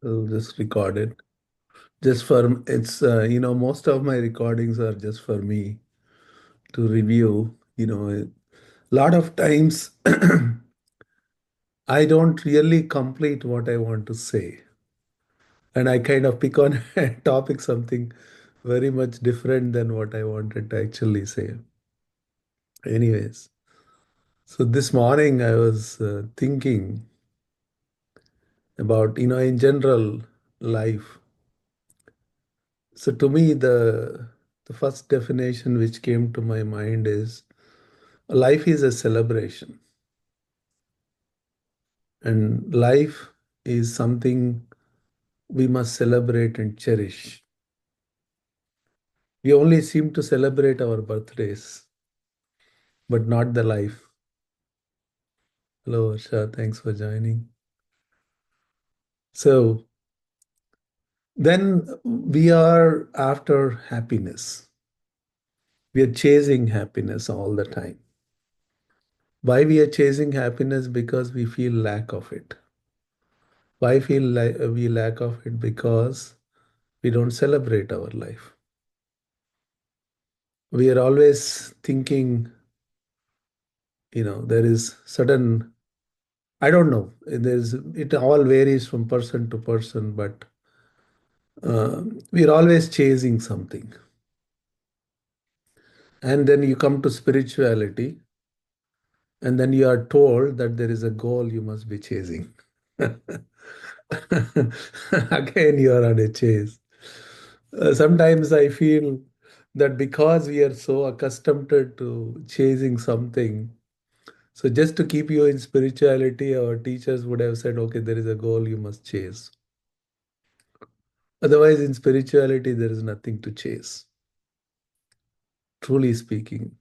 I'll just record it. Just for it's most of my recordings are just for me to review. A lot of times I don't really complete what I want to say, and I kind of pick on a topic something very much different than what I wanted to actually say. Anyways, so this morning I was thinking about in general life. So to me, the first definition which came to my mind is life is a celebration, and life is something we must celebrate and cherish. We only seem to celebrate our birthdays, but not the life. Hello, Arsha. Thanks for joining. So then we are after happiness. We are chasing happiness all the time. Why we are chasing happiness? Because we feel lack of it. Why feel like we lack of it? Because we don't celebrate our life. We are always thinking, there is certain, I don't know, it all varies from person to person, but we are always chasing something. And then you come to spirituality, and then you are told that there is a goal you must be chasing. Again, you are on a chase. Sometimes I feel that because we are so accustomed to chasing something, so just to keep you in spirituality, our teachers would have said, okay, there is a goal you must chase. Otherwise, in spirituality, there is nothing to chase, truly speaking.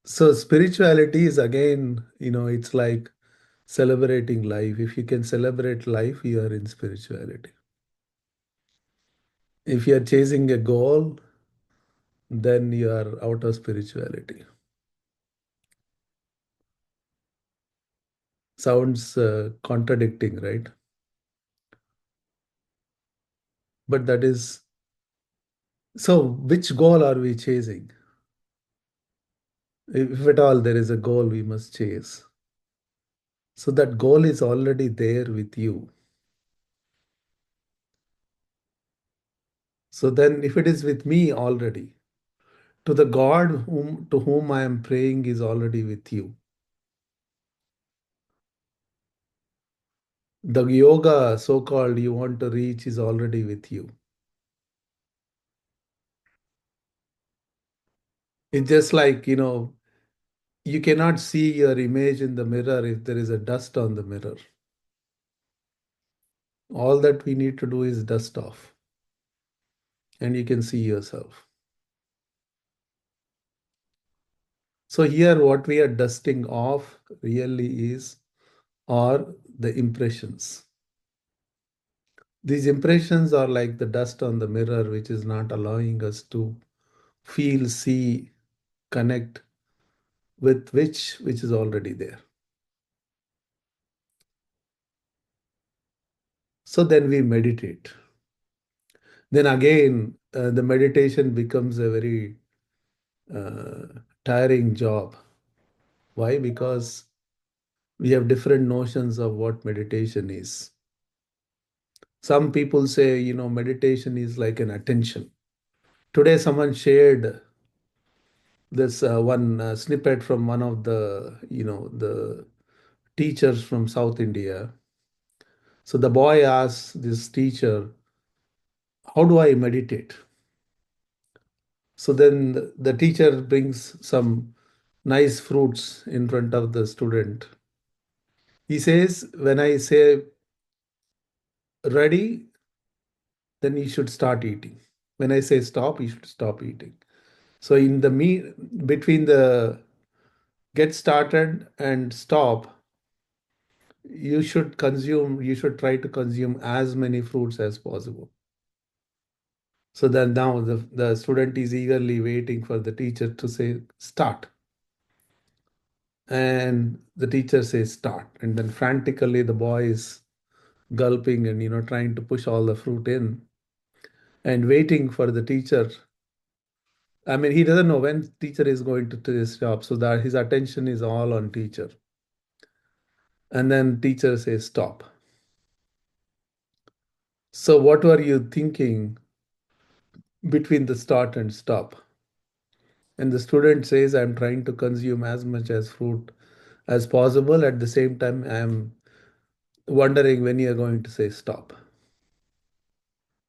So spirituality is again, it's like celebrating life. If you can celebrate life, you are in spirituality. If you are chasing a goal, then you are out of spirituality. Sounds contradicting, right? But that is so. Which goal are we chasing? If at all there is a goal we must chase. So that goal is already there with you. So then, if it is with me already, to the God to whom I am praying is already with you. The yoga, so called, you want to reach is already with you. It's just like, you cannot see your image in the mirror if there is a dust on the mirror. All that we need to do is dust off, and you can see yourself. So, here, what we are dusting off really are the impressions. These impressions are like the dust on the mirror, which is not allowing us to feel, see, connect with which is already there. So then we meditate. Then again, the meditation becomes a very uh, tiring job. Why? Because we have different notions of what meditation is. Some people say, meditation is like an attention. Today, someone shared this one snippet from one of the teachers from South India. So the boy asks this teacher, "How do I meditate?" So then the teacher brings some nice fruits in front of the student. He says, "When I say ready, then you should start eating. When I say stop, you should stop eating." So in the between the get started and stop, you should try to consume as many fruits as possible. So then now the student is eagerly waiting for the teacher to say start. And the teacher says start. And then frantically the boy is gulping and trying to push all the fruit in and waiting for the teacher. I mean, he doesn't know when teacher is going to his shop, so that his attention is all on teacher. And then teacher says stop. So what were you thinking between the start and stop? And the student says, I'm trying to consume as much as fruit as possible. At the same time, I'm wondering when you're going to say stop.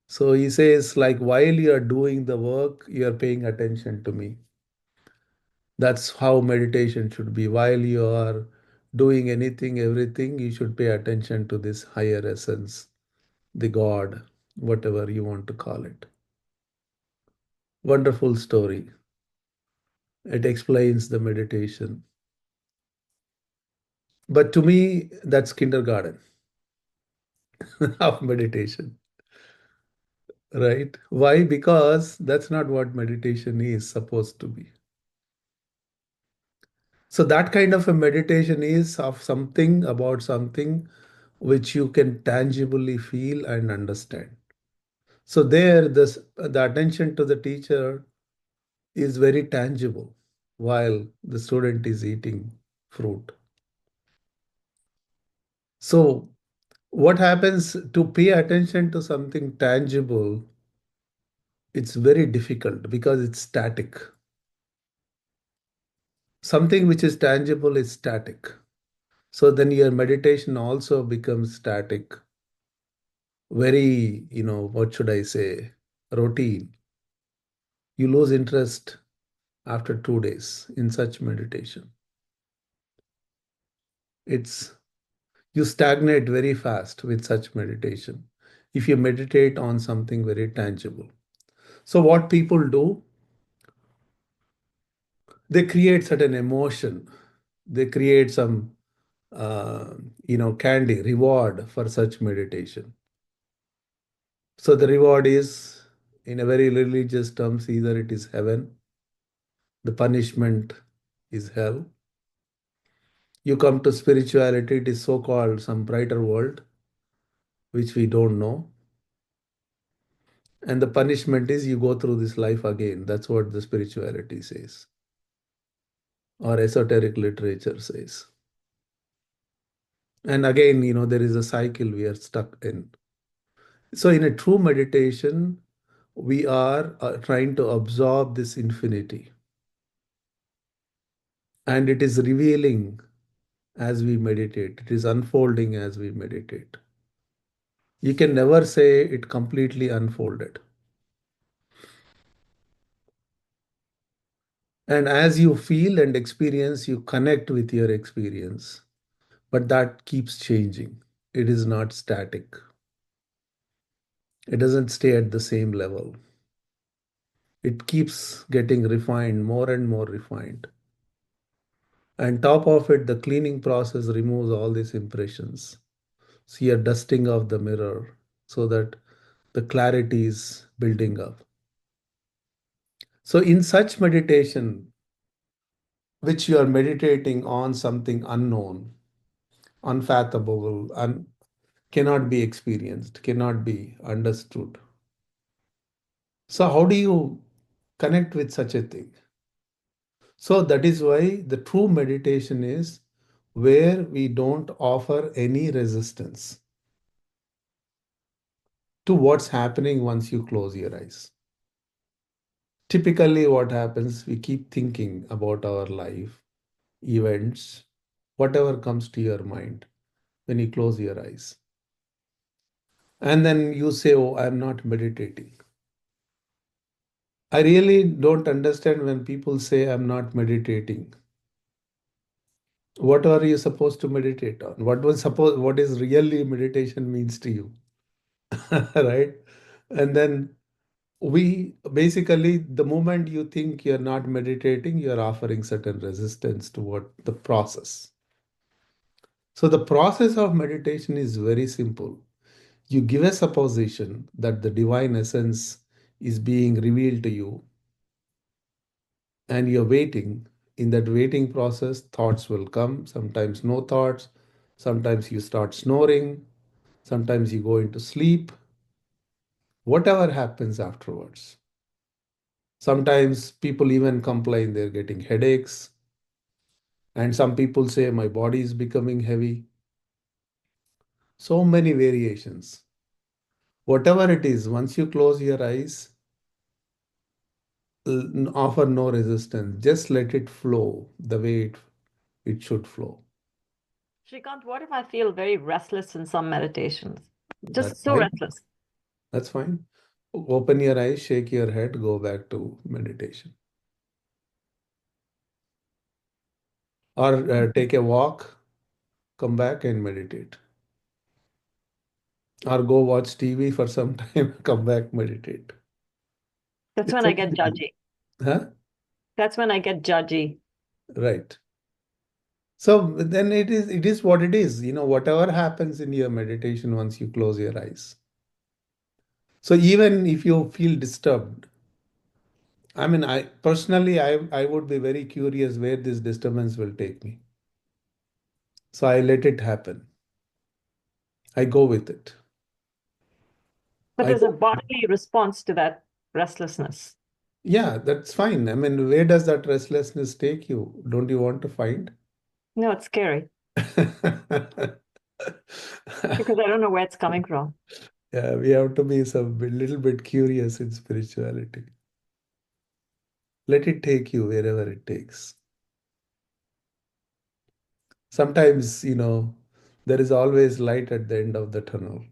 So he says, like, while you're doing the work, you're paying attention to me. That's how meditation should be. While you are doing anything, everything, you should pay attention to this higher essence, the God, whatever you want to call it. Wonderful story. It explains the meditation. But to me, that's kindergarten of meditation, right? Why? Because that's not what meditation is supposed to be. So that kind of a meditation is of something about something which you can tangibly feel and understand. So there, the attention to the teacher is very tangible while the student is eating fruit. So what happens to pay attention to something tangible? It's very difficult because it's static. Something which is tangible is static. So then your meditation also becomes static, very, what should I say, routine. You lose interest after 2 days in such meditation. It's you stagnate very fast with such meditation if you meditate on something very tangible. So what people do, they create certain emotion. They create some, uh, candy reward for such meditation. So the reward is, in a very religious terms, either it is heaven, the punishment is hell. You come to spirituality, it is so-called some brighter world, which we don't know. And the punishment is you go through this life again. That's what the spirituality says, or esoteric literature says. And again, there is a cycle we are stuck in. So in a true meditation, we are trying to absorb this infinity. And it is revealing as we meditate, it is unfolding as we meditate. You can never say it completely unfolded. And as you feel and experience, you connect with your experience. But that keeps changing. It is not static. It doesn't stay at the same level. It keeps getting refined, more and more refined. And top of it, the cleaning process removes all these impressions. So you're dusting off the mirror so that the clarity is building up. So in such meditation, which you are meditating on something unknown, unfathomable, and cannot be experienced, cannot be understood. So how do you connect with such a thing? So that is why the true meditation is where we don't offer any resistance to what's happening once you close your eyes. Typically, what happens, we keep thinking about our life, events, whatever comes to your mind when you close your eyes. And then you say, oh, I'm not meditating. I really don't understand when people say I'm not meditating. What are you supposed to meditate on? What is really meditation means to you? Right? And then we basically, the moment you think you're not meditating, you're offering certain resistance to what the process. So the process of meditation is very simple. You give a supposition that the divine essence is being revealed to you, and you're waiting. In that waiting process, thoughts will come, sometimes no thoughts, sometimes you start snoring, Sometimes you go into sleep, whatever happens afterwards. Sometimes people even complain they're getting headaches, and some people say, my body is becoming heavy. So many variations. Whatever it is, once you close your eyes, offer no resistance. Just let it flow the way it should flow. Shrikant, what if I feel very restless in some meditations? That's Just so fine. restless. That's fine. Open your eyes, shake your head, go back to meditation. Or take a walk, come back and meditate. Or go watch TV for some time, come back, meditate. That's It's when a I get judgy. huh? That's when I get judgy. Right. So then it is what it is. Whatever happens in your meditation once you close your eyes. So even if you feel disturbed, I mean, I personally, I would be very curious where this disturbance will take me. So I let it happen. I go with it. But I there's a go, bodily response to that restlessness. yeah, that's fine. I mean, where does that restlessness take you? Don't you want to find? No, it's scary because I don't know where it's coming from. Yeah, we have to be some little bit curious in spirituality. Let it take you wherever it takes. Sometimes, there is always light at the end of the tunnel.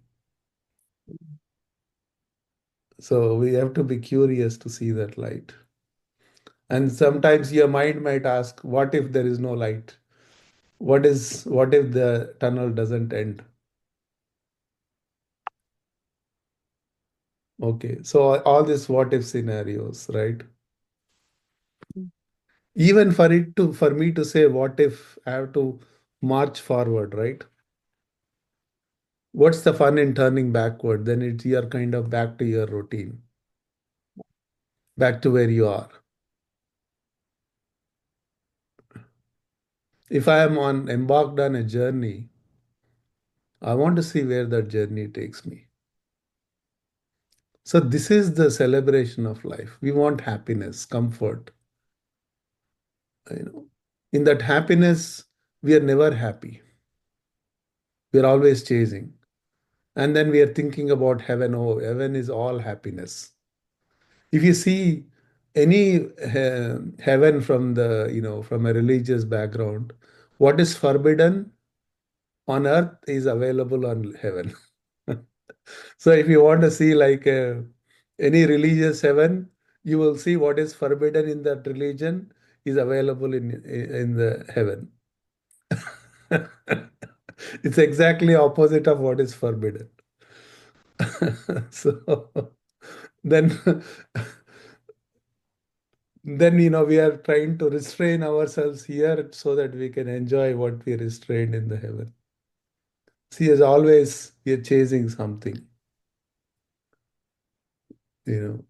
So we have to be curious to see that light. And sometimes your mind might ask, what if there is no light? What if the tunnel doesn't end? Okay. So all these what if scenarios, right? Even for me to say what if I have to march forward, right? What's the fun in turning backward? Then you're kind of back to your routine, back to where you are. If I am on embarked on a journey, I want to see where that journey takes me. So this is the celebration of life. We want happiness, comfort. You know, in that happiness, we are never happy. We are always chasing. And then we are thinking about heaven. Oh, heaven is all happiness. If you see any heaven from from a religious background, what is forbidden on earth is available on heaven. So if you want to see like any religious heaven, you will see what is forbidden in that religion is available in the heaven. It's exactly opposite of what is forbidden. So then we are trying to restrain ourselves here so that we can enjoy what we restrained in the heaven. See, as always, we are chasing something, you know.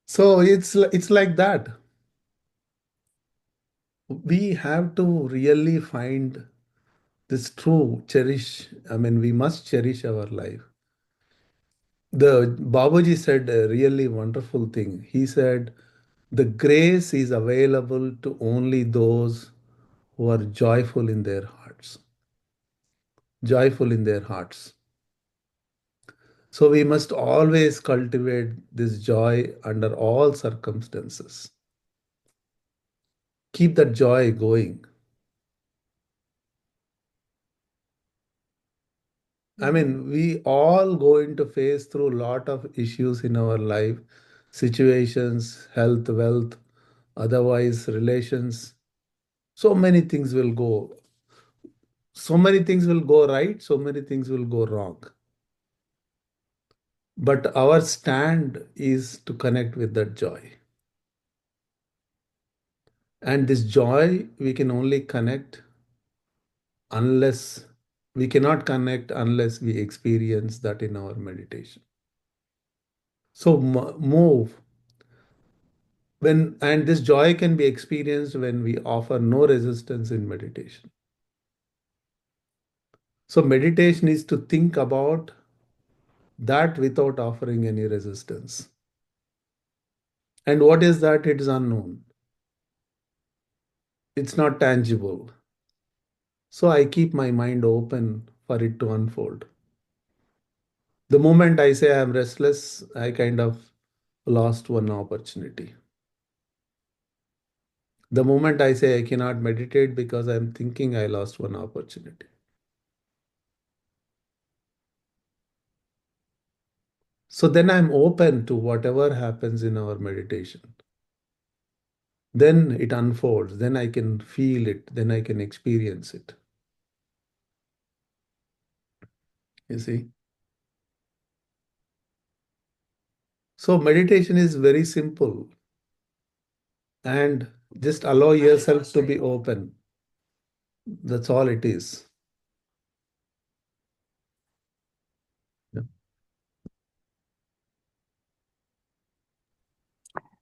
So it's like that. We have to really find this true cherish. I mean, we must cherish our life. The Babaji said a really wonderful thing. He said, the grace is available to only those who are joyful in their hearts. Joyful in their hearts. So we must always cultivate this joy under all circumstances. Keep that joy going. I Mhm. mean, we all going to face through a lot of issues in our life, situations, health, wealth, otherwise relations. So many things will go. So many things will go right, so many things will go wrong. But our stand is to connect with that joy. And this joy we can only connect unless we cannot connect unless we experience that in our meditation. So move when, and this joy can be experienced when we offer no resistance in meditation. So meditation is to think about that without offering any resistance. And what is that? It is unknown. It's not tangible. So I keep my mind open for it to unfold. The moment I say I'm restless, I kind of lost one opportunity. The moment I say I cannot meditate because I'm thinking, I lost one opportunity. So then I'm open to whatever happens in our meditation. Then it unfolds. Then I can feel it. Then I can experience it. You see? So meditation is very simple and just allow yourself to be open. That's all it is. Yeah.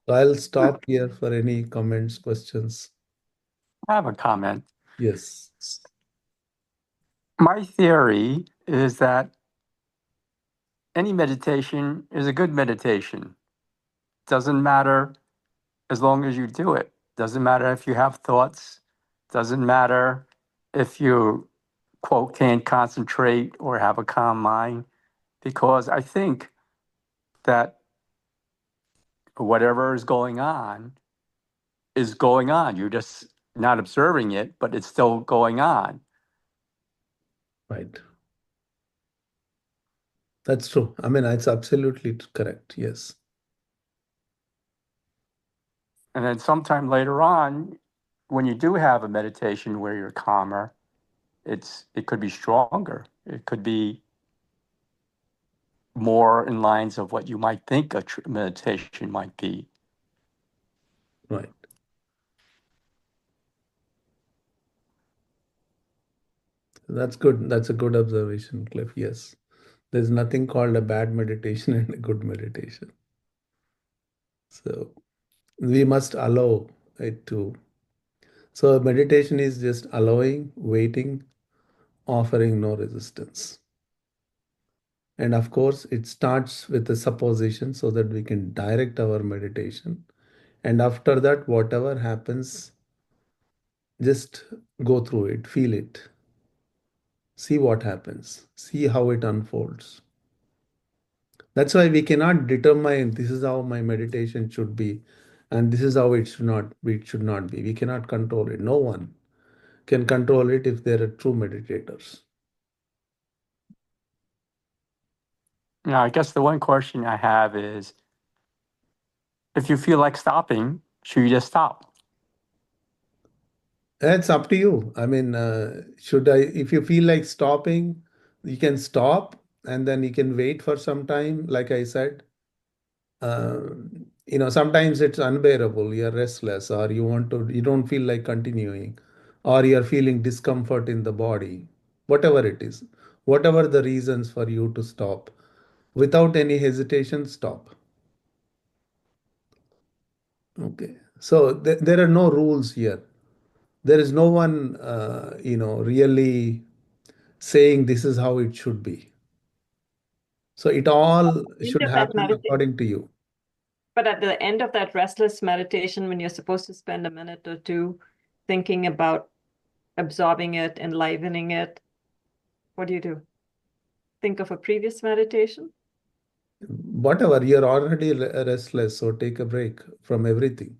So I'll stop here for any comments, questions. I have a comment. Yes. My theory is that any meditation is a good meditation. Doesn't matter as long as you do it. Doesn't matter if you have thoughts. Doesn't matter if you, quote, can't concentrate or have a calm mind. Because I think that whatever is going on is going on. You're just not observing it, but it's still going on. Right. That's true. I mean, it's absolutely correct. Yes. And then sometime later on, when you do have a meditation where you're calmer, it could be stronger. It could be more in lines of what you might think a meditation might be. Right. That's good. That's a good observation, Cliff. Yes. There's nothing called a bad meditation and a good meditation. So we must allow it to. So meditation is just allowing, waiting, offering no resistance. And of course, it starts with a supposition so that we can direct our meditation. And after that, whatever happens, just go through it, feel it, see what happens, see how it unfolds. That's why we cannot determine this is how my meditation should be and this is how it should not be. We cannot control it. No one can control it if they're true meditators. Now, I guess the one question I have is, if you feel like stopping, should you just stop? It's up to you. I mean, if you feel like stopping, you can stop and then you can wait for some time, like I said. uh, Sometimes it's unbearable, you're restless, or you don't feel like continuing, or you're feeling discomfort in the body, whatever it is, whatever the reasons for you to stop, without any hesitation, stop. Okay. So there are no rules here. There is no one, really saying this is how it should be. So it all End should of that happen meditation. according to you. But at the end of that restless meditation, when you're supposed to spend a minute or two thinking about absorbing it, enlivening it, what do you do? Think of a previous meditation? Whatever, you're already restless, so take a break from everything.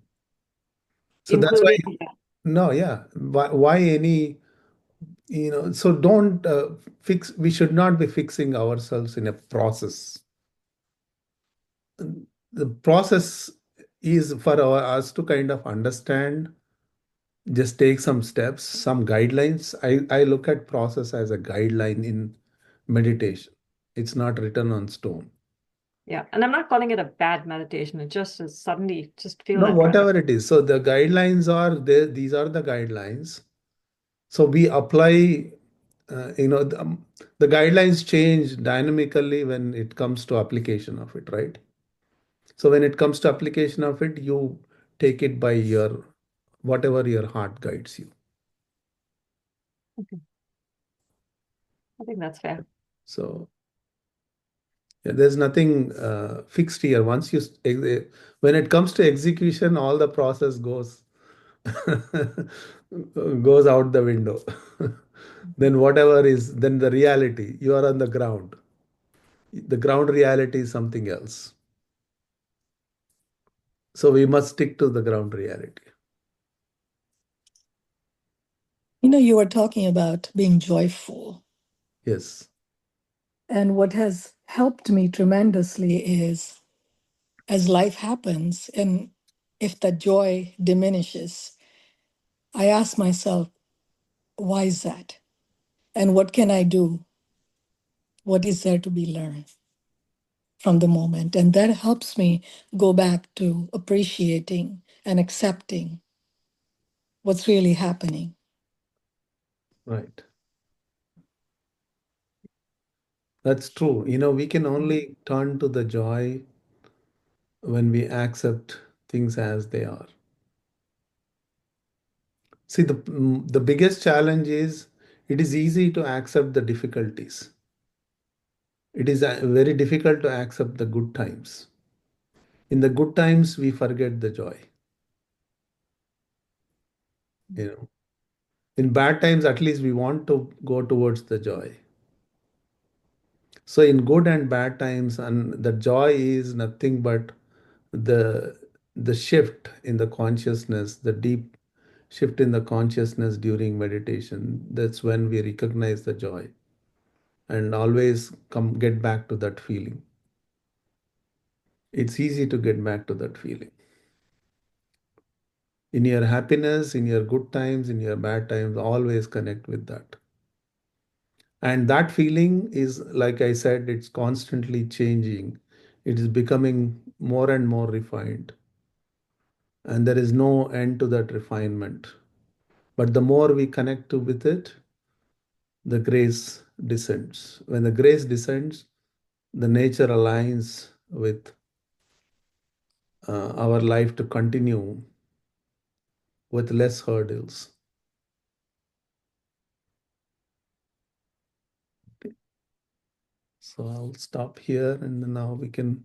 So that's why, Including that. no, yeah. Why any, so don't we should not be fixing ourselves in a process. The process is for us to kind of understand, just take some steps, some guidelines. I look at process as a guideline in meditation. It's not written on stone. Yeah. And I'm not calling it a bad meditation. It just is suddenly just feel No, that whatever it is. So the guidelines are there, these are the guidelines. So we apply, the guidelines change dynamically when it comes to application of it, right? So when it comes to application of it, you take it by whatever your heart guides you. Okay. I think that's fair. So yeah, there's nothing fixed here. When it comes to execution, all the process goes goes out the window. Then whatever is, then the reality, you are on the ground. The ground reality is something else. So we must stick to the ground reality. You were talking about being joyful. Yes. And what has helped me tremendously is as life happens, and if the joy diminishes, I ask myself, why is that? And what can I do? What is there to be learned from the moment? And that helps me go back to appreciating and accepting what's really happening. Right. That's true. We can only turn to the joy when we accept things as they are. See, the biggest challenge is it is easy to accept the difficulties. It is very difficult to accept the good times. In the good times, we forget the joy. You know, in bad times, at least we want to go towards the joy. So in good and bad times, and the joy is nothing but the the shift in the consciousness, the deep shift in the consciousness during meditation. That's when we recognize the joy and always come get back to that feeling. It's easy to get back to that feeling. In your happiness, in your good times, in your bad times, always connect with that. And that feeling is, like I said, it's constantly changing. It is becoming more and more refined. And there is no end to that refinement. But the more we connect with it, the grace descends. When the grace descends, the nature aligns with our life to continue with less hurdles. So I'll stop here and now we can